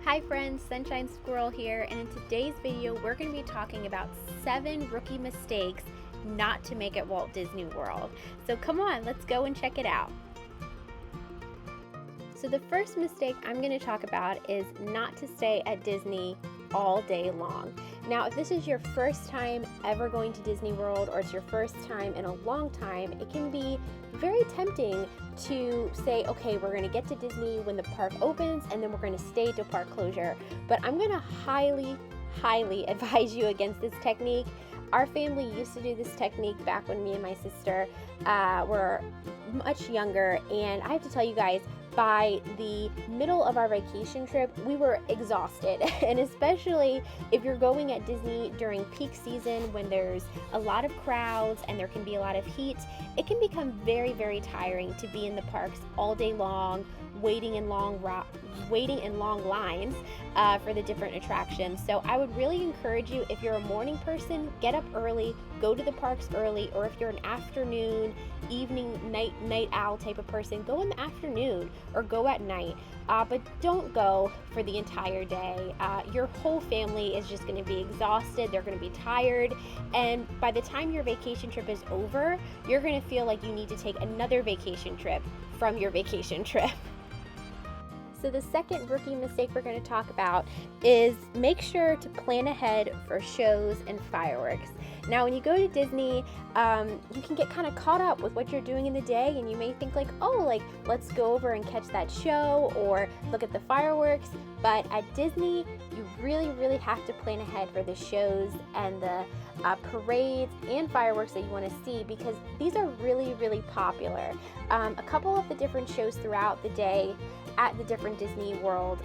Hi friends, Sunshine Squirrel here, and in today's video we're going to be talking about 7 rookie mistakes not to make at Walt Disney World. So come on, let's go and check it out. So the first mistake I'm going to talk about is not to stay at Disney all day long. Now, if this is your first time ever going to Disney World, or it's your first time in a long time, it can be very tempting to say, okay, we're going to get to Disney when the park opens and then we're going to stay till park closure. But I'm going to highly advise you against this technique. Our family used to do this technique back when me and my sister were much younger, and I have to tell you guys, by the middle of our vacation trip, we were exhausted. And especially if you're going at Disney during peak season when there's a lot of crowds and there can be a lot of heat, it can become very tiring to be in the parks all day long, waiting in long lines for the different attractions. So I would really encourage you, if you're a morning person, get up early, go to the parks early, or if you're an afternoon, evening, night owl type of person, go in the afternoon or go at night, but don't go for the entire day. Your whole family is just going to be exhausted, they're going to be tired, and by the time your vacation trip is over, you're going to feel like you need to take another vacation trip from your vacation trip. So the second rookie mistake we're going to talk about is make sure to plan ahead for shows and fireworks. Now, when you go to Disney, you can get kind of caught up with what you're doing in the day, and you may think like, oh, like, let's go over and catch that show or look at the fireworks. But at Disney, you really have to plan ahead for the shows and the parades and fireworks that you want to see, because these are really popular. A couple of the different shows throughout the day at the different Disney World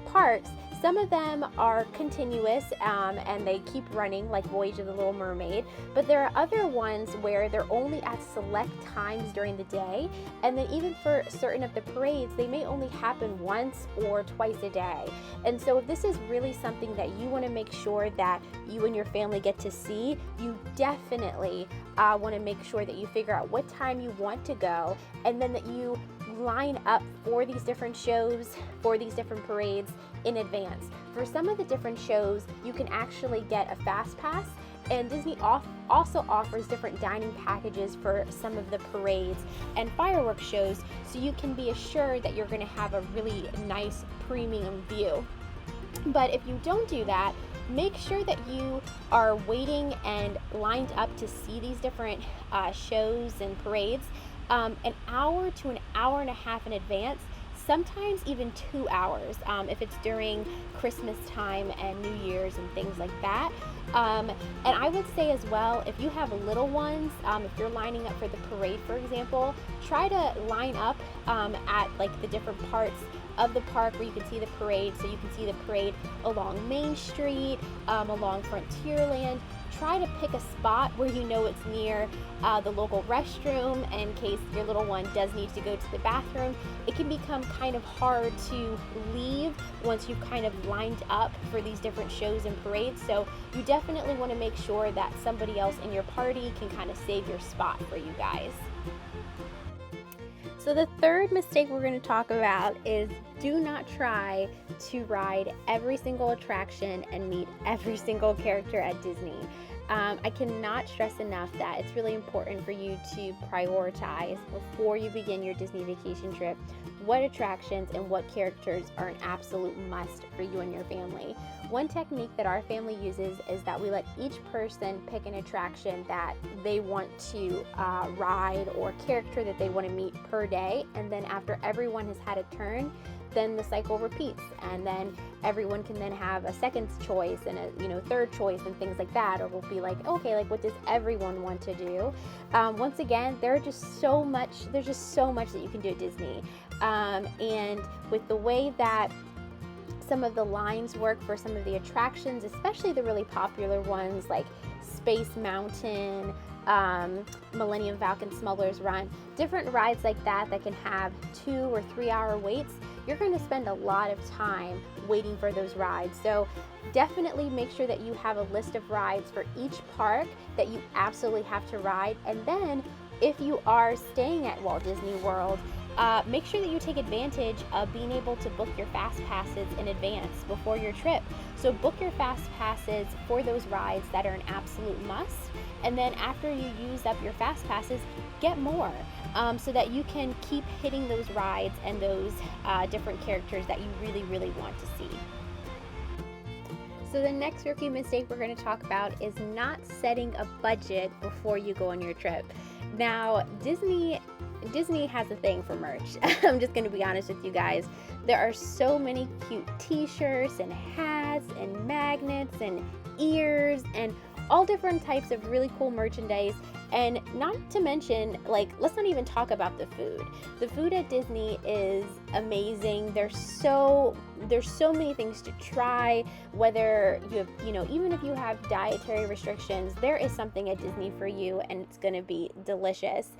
parks, some of them are continuous and they keep running, like Voyage of the Little Mermaid, but there are other ones where they're only at select times during the day, and then even for certain of the parades, they may only happen once or twice a day. And so if this is really something that you want to make sure that you and your family get to see, you definitely want to make sure that you figure out what time you want to go, and then that you line up for these different shows, for these different parades in advance. For some of the different shows, you can actually get a fast pass, and Disney also offers different dining packages for some of the parades and fireworks shows, so you can be assured that you're going to have a really nice premium view. But if you don't do that, make sure that you are waiting and lined up to see these different shows and parades an hour to an hour and a half in advance, sometimes even 2 hours if it's during Christmas time and New Year's and things like that. And I would say as well, if you have little ones, if you're lining up for the parade, for example, try to line up at like the different parts of the park where you can see the parade. So you can see the parade along Main Street, along Frontierland. Try to pick a spot where you know it's near the local restroom in case your little one does need to go to the bathroom. It can become kind of hard to leave once you've kind of lined up for these different shows and parades. So you definitely want to make sure that somebody else in your party can kind of save your spot for you guys. So the third mistake we're going to talk about is do not try to ride every single attraction and meet every single character at Disney. I cannot stress enough that it's really important for you to prioritize before you begin your Disney vacation trip what attractions and what characters are an absolute must for you and your family. One technique that our family uses is that we let each person pick an attraction that they want to ride or character that they want to meet per day, and then after everyone has had a turn, then the cycle repeats, and then everyone can then have a second choice and a third choice and things like that. Or we'll be like, okay, like what does everyone want to do? Once again, there's just so much that you can do at Disney, and with the way that some of the lines work for some of the attractions, especially the really popular ones like Space Mountain, Millennium Falcon, Smuggler's Run, different rides like that can have 2 or 3 hour waits, you're going to spend a lot of time waiting for those rides. So definitely make sure that you have a list of rides for each park that you absolutely have to ride. And then if you are staying at Walt Disney World make sure that you take advantage of being able to book your fast passes in advance before your trip. So book your fast passes for those rides that are an absolute must, and then after you use up your fast passes, get more, so that you can keep hitting those rides and those different characters that you really, really want to see. So the next rookie mistake we're going to talk about is not setting a budget before you go on your trip. Now, Disney has a thing for merch. I'm just going to be honest with you guys. There are so many cute t-shirts and hats and magnets and ears and all different types of really cool merchandise. And not to mention, like, let's not even talk about the food. The food at Disney is amazing. There's so many things to try, whether you have, even if you have dietary restrictions, there is something at Disney for you, and it's going to be delicious.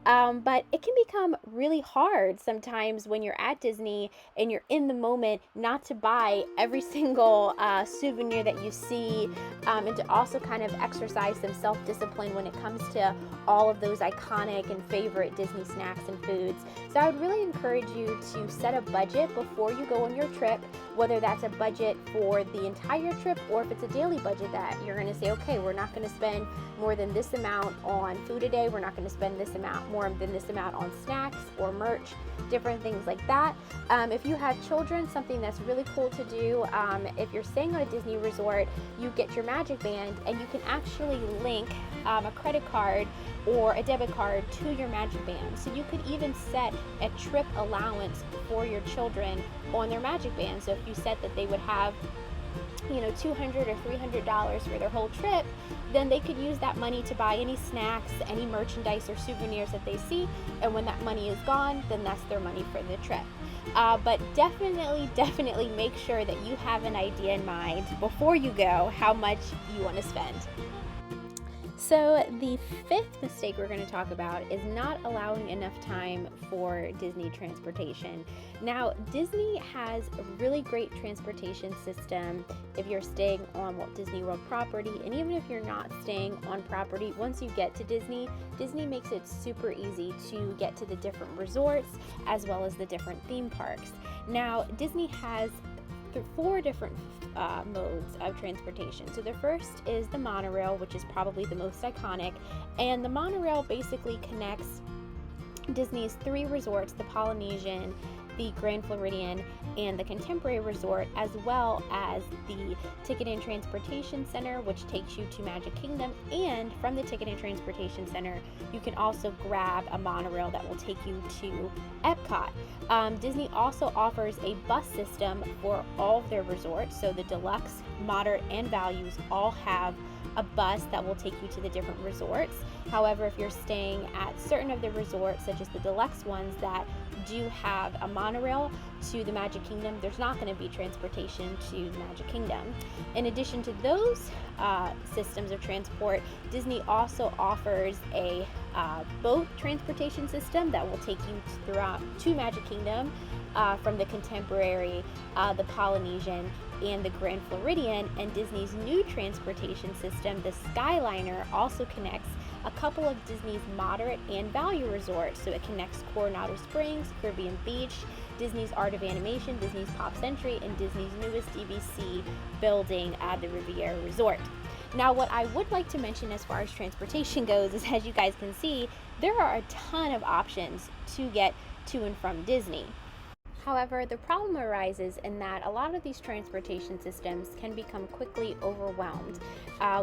But it can become really hard sometimes when you're at Disney and you're in the moment not to buy every single souvenir that you see, and to also kind of exercise some self-discipline when it comes to all of those iconic and favorite Disney snacks and foods. So I would really encourage you to set a budget before you go on your trip, whether that's a budget for the entire trip or if it's a daily budget that you're going to say, okay, we're not going to spend more than this amount on food a day, we're not going to spend this amount more than this amount on snacks or merch, different things like that. If you have children, something that's really cool to do, if you're staying on a Disney resort, you get your Magic Band and you can actually link a credit card or a debit card to your Magic Band. So you could even set a trip allowance for your children on their Magic Band. So if you set that they would have $200 or $300 for their whole trip, then they could use that money to buy any snacks, any merchandise or souvenirs that they see, and when that money is gone, then that's their money for the trip. But definitely make sure that you have an idea in mind before you go how much you want to spend. So the fifth mistake we're going to talk about is not allowing enough time for Disney transportation. Now, Disney has a really great transportation system if you're staying on Walt Disney World property, and even if you're not staying on property, once you get to Disney makes it super easy to get to the different resorts as well as the different theme parks. Now, Disney has 4 different modes of transportation. So the first is the monorail, which is probably the most iconic, and the monorail basically connects Disney's 3 resorts, the Polynesian, the Grand Floridian, and the Contemporary Resort, as well as the Ticket and Transportation Center, which takes you to Magic Kingdom. And from the Ticket and Transportation Center, you can also grab a monorail that will take you to Epcot. Disney also offers a bus system for all of their resorts, so the deluxe, moderate, and values all have a bus that will take you to the different resorts. However, if you're staying at certain of the resorts, such as the deluxe ones that do have a monorail to the Magic Kingdom, there's not going to be transportation to the Magic Kingdom. In addition to those systems of transport, Disney also offers a boat transportation system that will take you throughout to Magic Kingdom from the Contemporary, the Polynesian, and the Grand Floridian. And Disney's new transportation system, the Skyliner, also connects a couple of Disney's moderate and value resorts. So it connects Coronado Springs, Caribbean Beach, Disney's Art of Animation, Disney's Pop Century, and Disney's newest DVC building at the Riviera Resort. Now, what I would like to mention as far as transportation goes is, as you guys can see, there are a ton of options to get to and from Disney. However, the problem arises in that a lot of these transportation systems can become quickly overwhelmed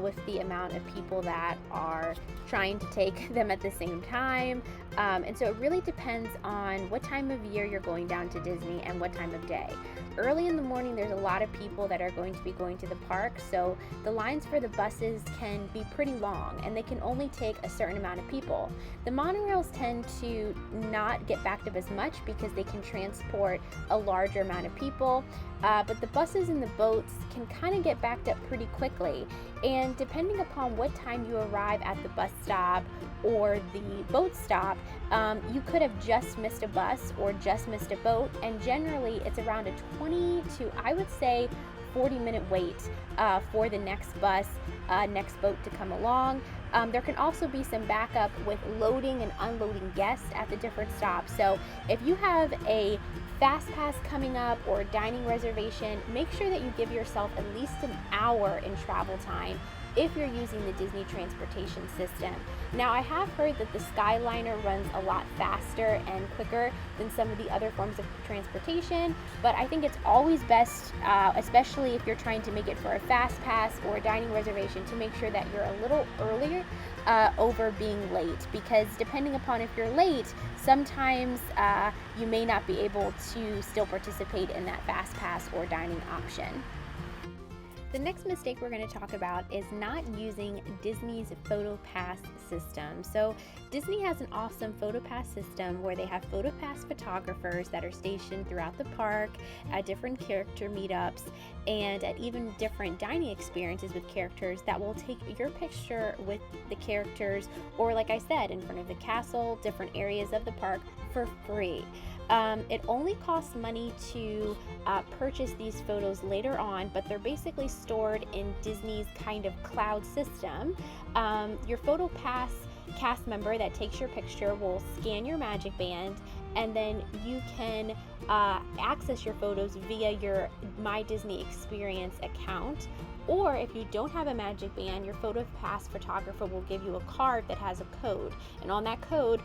with the amount of people that are trying to take them at the same time. And so it really depends on what time of year you're going down to Disney and what time of day. Early in the morning, there's a lot of people that are going to be going to the park, so the lines for the buses can be pretty long, and they can only take a certain amount of people. The monorails tend to not get backed up as much because they can transport a larger amount of people, but the buses and the boats can kind of get backed up pretty quickly. And depending upon what time you arrive at the bus stop or the boat stop, you could have just missed a bus or just missed a boat, and generally it's around a 20 to, I would say, 40-minute wait for the next bus, next boat to come along. There can also be some backup with loading and unloading guests at the different stops. So if you have a fast pass coming up or a dining reservation, make sure that you give yourself at least an hour in travel time if you're using the Disney transportation system. Now, I have heard that the Skyliner runs a lot faster and quicker than some of the other forms of transportation, but I think it's always best, especially if you're trying to make it for a fast pass or a dining reservation, to make sure that you're a little earlier over being late, because depending upon if you're late, sometimes you may not be able to still participate in that fast pass or dining option. The next mistake we're going to talk about is not using Disney's PhotoPass system. So Disney has an awesome PhotoPass system where they have PhotoPass photographers that are stationed throughout the park at different character meetups and at even different dining experiences with characters that will take your picture with the characters, or like I said, in front of the castle, different areas of the park, for free. It only costs money to purchase these photos later on, but they're basically stored in Disney's kind of cloud system. Your PhotoPass cast member that takes your picture will scan your Magic Band, and then you can access your photos via your My Disney Experience account. Or if you don't have a Magic Band, your PhotoPass photographer will give you a card that has a code, and on that code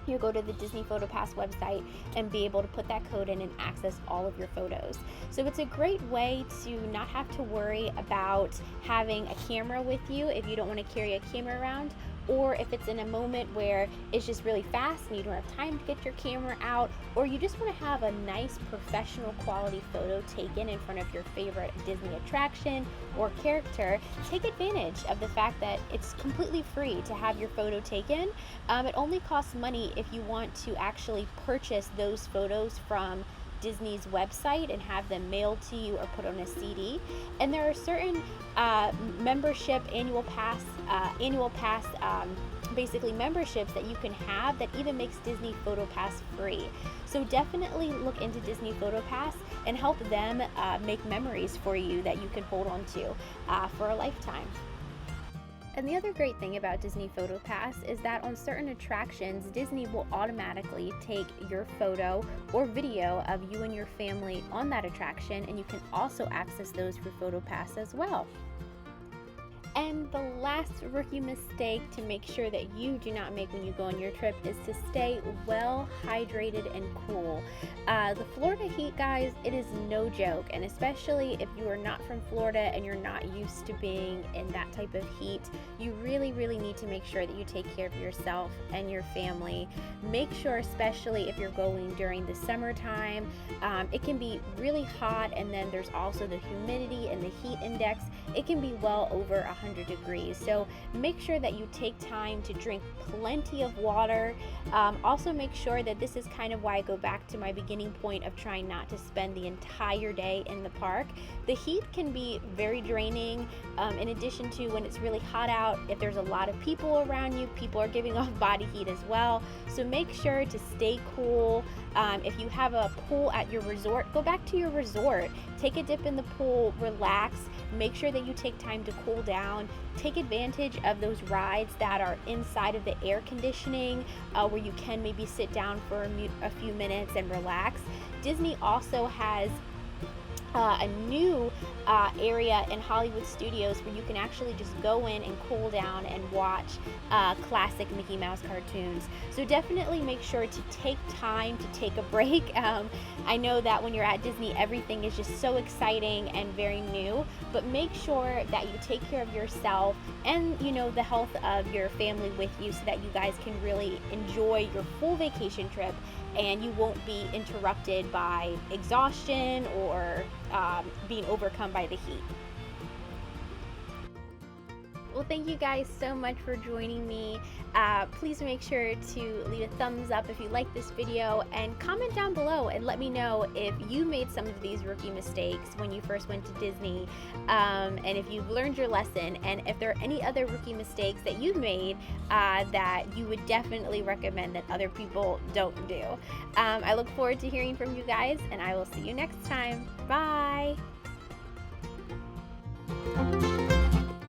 you go to the Disney PhotoPass website and be able to put that code in and access all of your photos. So it's a great way to not have to worry about having a camera with you if you don't want to carry a camera around, or if it's in a moment where it's just really fast and you don't have time to get your camera out, or you just want to have a nice professional quality photo taken in front of your favorite Disney attraction or character. Take advantage of the fact that it's completely free to have your photo taken. It only costs money if you want to actually purchase those photos from Disney's website and have them mailed to you or put on a CD. And there are certain membership, annual pass, basically memberships that you can have that even makes Disney PhotoPass free. So definitely look into Disney PhotoPass and help them make memories for you that you can hold on to for a lifetime. And the other great thing about Disney PhotoPass is that on certain attractions, Disney will automatically take your photo or video of you and your family on that attraction, and you can also access those through PhotoPass as well. And the last rookie mistake to make sure that you do not make when you go on your trip is to stay well hydrated and cool. The Florida heat, guys, it is no joke, and especially if you are not from Florida and you're not used to being in that type of heat, you really need to make sure that you take care of yourself and your family. Make sure, especially if you're going during the summertime, it can be really hot, and then there's also the humidity and the heat index. It can be well over 100 degrees. So make sure that you take time to drink plenty of water. Also make sure that this is kind of why I go back to my beginning point of trying not to spend the entire day in the park. The heat can be very draining. In addition to when it's really hot out, if there's a lot of people around you, people are giving off body heat as well. So make sure to stay cool. If you have a pool at your resort, go back to your resort. Take a dip in the pool, relax. Make sure that you take time to cool down. Take advantage of those rides that are inside of the air conditioning, where you can maybe sit down for a few minutes and relax. Disney also has a new area in Hollywood Studios where you can actually just go in and cool down and watch classic Mickey Mouse cartoons. So definitely make sure to take time to take a break. I know that when you're at Disney, everything is just so exciting and very new, but make sure that you take care of yourself and, you know, the health of your family with you, so that you guys can really enjoy your full vacation trip and you won't be interrupted by exhaustion or being overcome by the heat. Well, thank you guys so much for joining me. Please make sure to leave a thumbs up if you like this video, and comment down below and let me know if you made some of these rookie mistakes when you first went to Disney, and if you've learned your lesson, and if there are any other rookie mistakes that you've made that you would definitely recommend that other people don't do. I look forward to hearing from you guys, and I will see you next time. Bye!